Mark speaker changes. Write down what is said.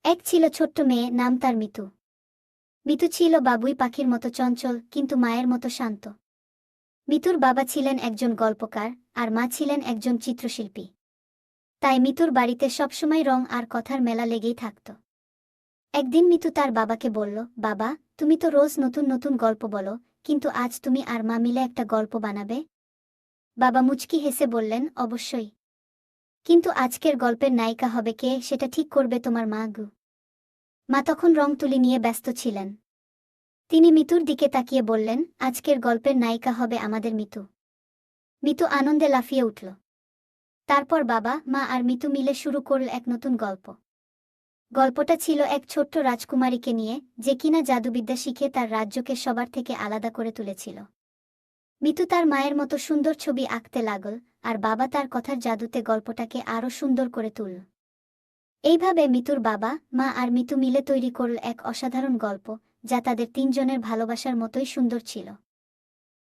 Speaker 1: এক ছিল ছোট্ট মেয়ে, নাম তার মিতু। মিতু ছিল বাবুই পাখির মতো চঞ্চল, কিন্তু মায়ের মতো শান্ত। মিতুর বাবা ছিলেন একজন গল্পকার, আর মা ছিলেন একজন চিত্রশিল্পী। তাই মিতুর বাড়িতে সবসময় রং আর কথার মেলা লেগেই থাকত। একদিন মিতু তার বাবাকে বলল, বাবা, তুমি তো রোজ নতুন নতুন গল্প বলো, কিন্তু আজ তুমি আর মা মিলে একটা গল্প বানাবে? বাবা মুচকি হেসে বললেন, অবশ্যই। কিন্তু আজকের গল্পের নায়িকা হবে কে, সেটা ঠিক করবে তোমার মা গু। মা তখন রং তুলি নিয়ে ব্যস্ত ছিলেন। তিনি মিতুর দিকে তাকিয়ে বললেন, আজকের গল্পের নায়িকা হবে আমাদের মিতু। মিতু আনন্দে লাফিয়ে উঠল। তারপর বাবা, মা আর মিতু মিলে শুরু করল এক নতুন গল্প। গল্পটা ছিল এক ছোট্ট রাজকুমারীকে নিয়ে, যে কিনা জাদুবিদ্যা শিখে তার রাজ্যকে সবার থেকে আলাদা করে তুলেছিল। মিতু তার মায়ের মতো সুন্দর ছবি আঁকতে লাগল, আর বাবা তার কথার জাদুতে গল্পটাকে আরও সুন্দর করে তুলল। এইভাবে মিতুর বাবা, মা আর মিতু মিলে তৈরি করল এক অসাধারণ গল্প, যা তাদের তিনজনের ভালোবাসার মতোই সুন্দর ছিল।